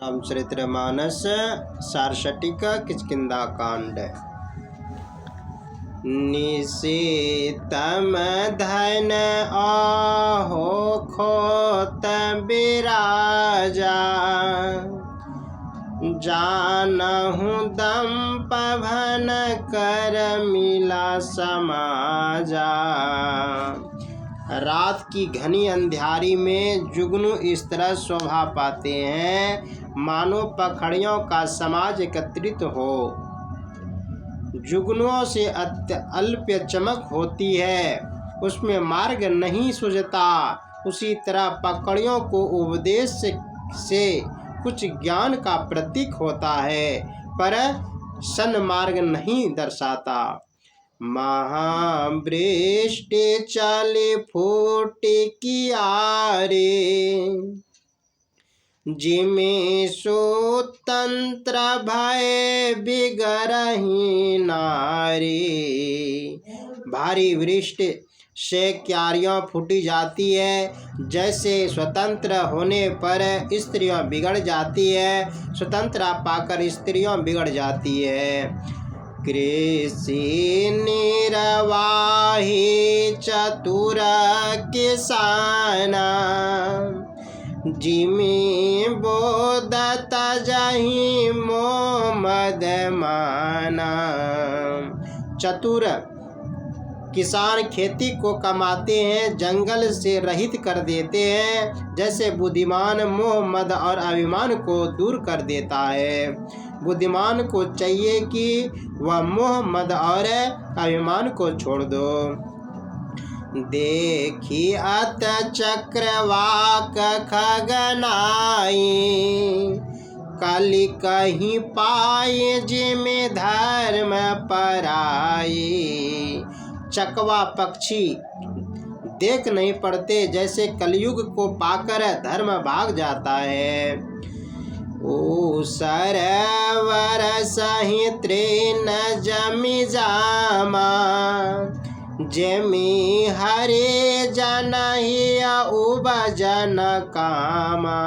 रामचरितमानस सारसटिक किष्किंधा कांड। निशीतम धन आहो खोत बिराजा, जानहु दंप भन कर मिला समाजा। रात की घनी अंधियारी में जुगनू इस तरह शोभा पाते हैं मानो पखड़ियों का समाज एकत्रित हो। जुगनुओं से अल्प चमक होती है, उसमें मार्ग नहीं सूझता। उसी तरह पकड़ियों को उपदेश से कुछ ज्ञान का प्रतीक होता है, पर सन्मार्ग नहीं दर्शाता। महावृष्टि चली फूटी कियारे, जिमि स्वतंत्र भय बिगरही नारी। भारी वृष्टि से क्यारियाँ फूटी जाती है, जैसे स्वतंत्र होने पर स्त्रियाँ बिगड़ जाती है, स्वतंत्रता पाकर स्त्रियाँ बिगड़ जाती है। कृषि निर्वाही चतुर किसाना, जिमि बोदत जही मोह मद माना। चतुर किसान खेती को कमाते हैं, जंगल से रहित कर देते हैं, जैसे बुद्धिमान मोह मद और अभिमान को दूर कर देता है। बुद्धिमान को चाहिए कि वह मोह मद और अभिमान को छोड़ दो। देखी अत चक्रवाक खगनाई, कलि कहीं पाए जिमि धर्म पराई। चकवा पक्षी देख नहीं पड़ते, जैसे कलयुग को पाकर धर्म भाग जाता है। ओ सरवर सही तृण जमि जामा, जमि हरे जनहि उपजन कामा।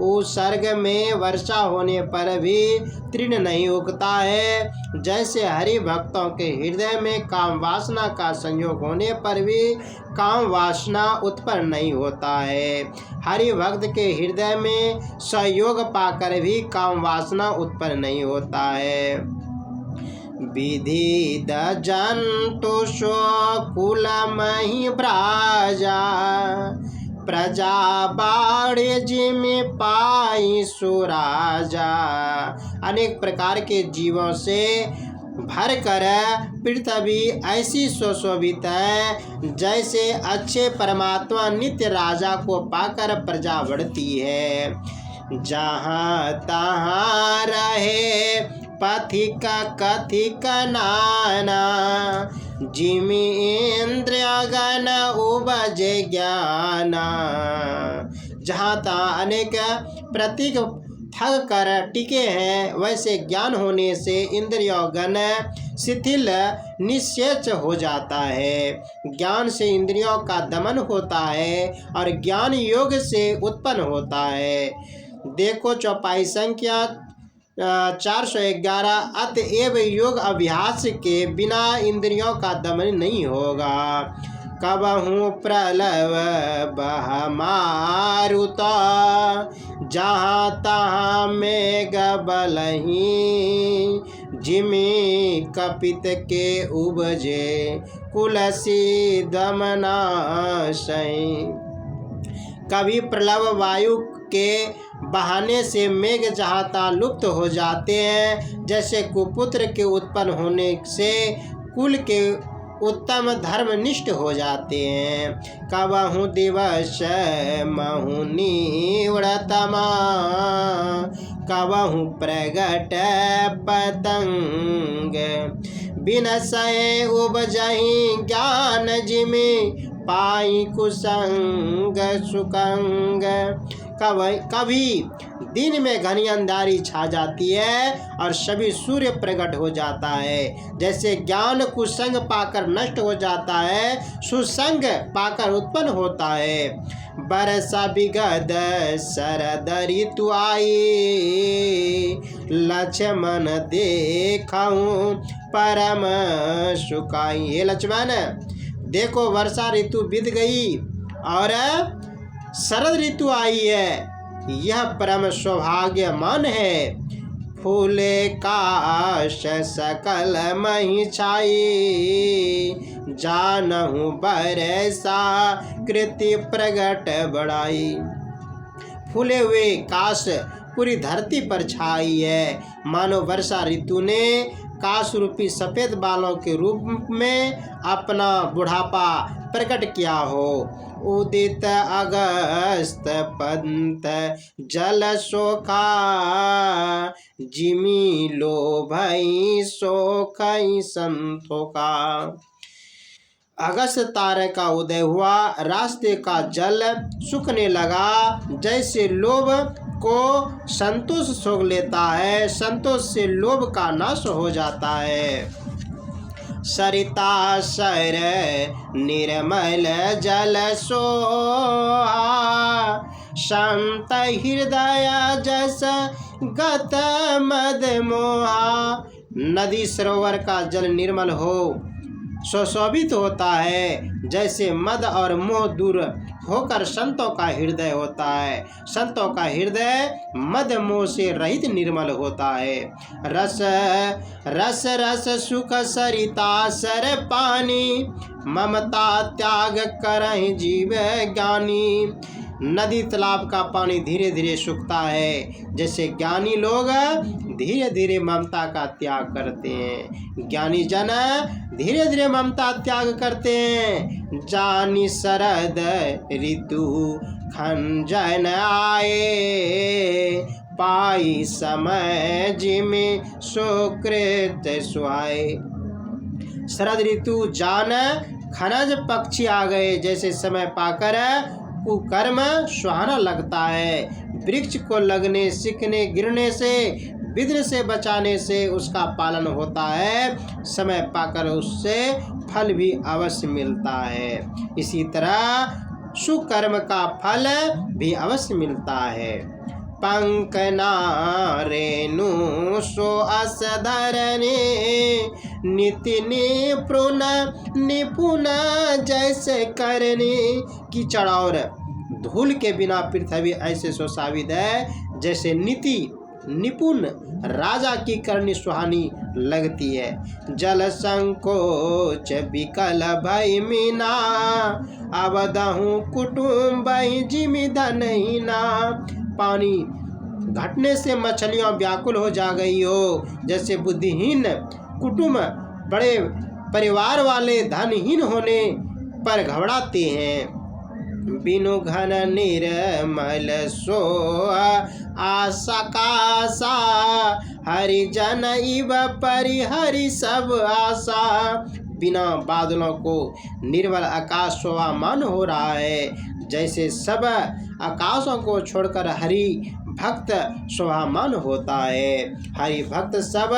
उस सर्ग में वर्षा होने पर भी तृण नहीं उगता है, जैसे हरि भक्तों के हृदय में काम वासना का संयोग होने पर भी काम वासना उत्पन्न नहीं होता है। हरि भक्त के हृदय में सहयोग पाकर भी काम वासना उत्पन्न नहीं होता है। विधि द जंतु सो कुल मही ब्राजा, प्रजा बाढ़ जिमि पाई सुराजा। अनेक प्रकार के जीवों से भर कर पृथ्वी ऐसी सुशोभित है, जैसे अच्छे परमात्मा नित्य राजा को पाकर प्रजा बढ़ती है। जहाँ तहाँ रहे पथिक कथिक नाना, जिमि इंद्रियगण उपजे ज्ञाना। जहाँ तहाँ अनेक प्रतीक थक कर टिके हैं, वैसे ज्ञान होने से इंद्रियोगण शिथिल निश्चेच हो जाता है। ज्ञान से इंद्रियों का दमन होता है और ज्ञान योग से उत्पन्न होता है। देखो चौपाई संख्या 411। अतएव योग अभ्यास के बिना इंद्रियों का दमन नहीं होगा। कबहू प्रलव बह मारुता, जहाँ तहाँ मेघ बलही, जिमि कपित के उपजे कुलसी दमनाशय। कभी प्रलव वायु के बहाने से मेघ जहाँ तहाँ लुप्त हो जाते हैं, जैसे कुपुत्र के उत्पन्न होने से कुल के उत्तम धर्मनिष्ठ हो जाते हैं। कबहु दिवस महुनि व्रतमा, कबहु प्रगट पतंग, बिनसय उपजहि ज्ञान जिमि पाई कुसंग सुकंग। कभी दिन में घनी अंधारी छा जाती है और सभी सूर्य प्रकट हो जाता है। जैसे ज्ञान कुसंग पाकर नष्ट हो जाता है, सुसंग पाकर उत्पन्न होता है। बरसा बिगद शरद ऋतु आई, लक्ष्मण देखऊं परम सुखाई। हे लक्ष्मण, देखो वर्षा ऋतु बीत गई और शरद ऋतु आई है, यह परम सौभाग्यमान है। फूले काश सकल मही छाई, जानहु बरसा कृति प्रगट बढ़ाई। फूले हुए काश पूरी धरती पर छाई है, मानो वर्षा ऋतु ने काश रूपी सफेद बालों के रूप में अपना बुढ़ापा प्रकट किया हो। उदित अगस्त पंत जल सोखा, जिमी लोभई सोखई संतोखा। अगस्त तारे का उदय हुआ, रास्ते का जल सूखने लगा। जैसे लोभ को संतोष सोख लेता है, संतोष से लोभ का नाश हो जाता है। सरिता सर निर्मल जल सोहा, शांत हृदय जस गत मद मोहा। नदी सरोवर का जल निर्मल हो, सुशोभित होता है, जैसे मद और मोह दूर होकर संतों का हृदय होता है। संतों का हृदय मद मोह से रहित निर्मल होता है। रस रस रस सुख सरिता सर पानी, ममता त्याग करहि जीव ज्ञानी। नदी तालाब का पानी धीरे धीरे सूखता है, जैसे ज्ञानी लोग धीरे धीरे ममता का त्याग करते हैं। ज्ञानी जन धीरे धीरे ममता त्याग करते हैं। जानी शरद ऋतु खंजन आए, पाई समय जिमे सुकृत सुहाए। शरद ऋतु जान खनज पक्षी आ गए, जैसे समय पाकर कुकर्म सुहाना लगता है। वृक्ष को लगने, सीखने, गिरने से, विघ्न से बचाने से उसका पालन होता है। समय पाकर उससे फल भी अवश्य मिलता है। इसी तरह सुकर्म का फल भी अवश्य मिलता है। पंक नारेनु सो अस धरने, निति निपुण निपुण जैसे करने। कीचड़ और धूल के बिना पृथ्वी ऐसे सुशोभित है, जैसे नीति निपुण राजा की करनी सुहानी लगती है। जल संकोच विकल भई मीना, अवदहु कुटुम्ब जिमि धनहीना। पानी घटने से मछलियां व्याकुल हो जा गई हो, जैसे बुद्धिहीन कुटुंब बड़े परिवार वाले धनहीन होने पर घबराते हैं। बिनु घन निर्मल सो आशा कासा, हरिजन इव परिहरि सब आशा। बिना बादलों को निर्मल आकाश शोभामान हो रहा है, जैसे सब आकाशों को छोड़कर हरि भक्त शोभामान होता है। हरि भक्त सब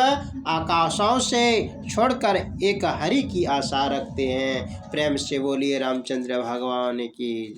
आकाशों से छोड़कर एक हरि की आशा रखते हैं। प्रेम से बोलिए रामचंद्र भगवान की।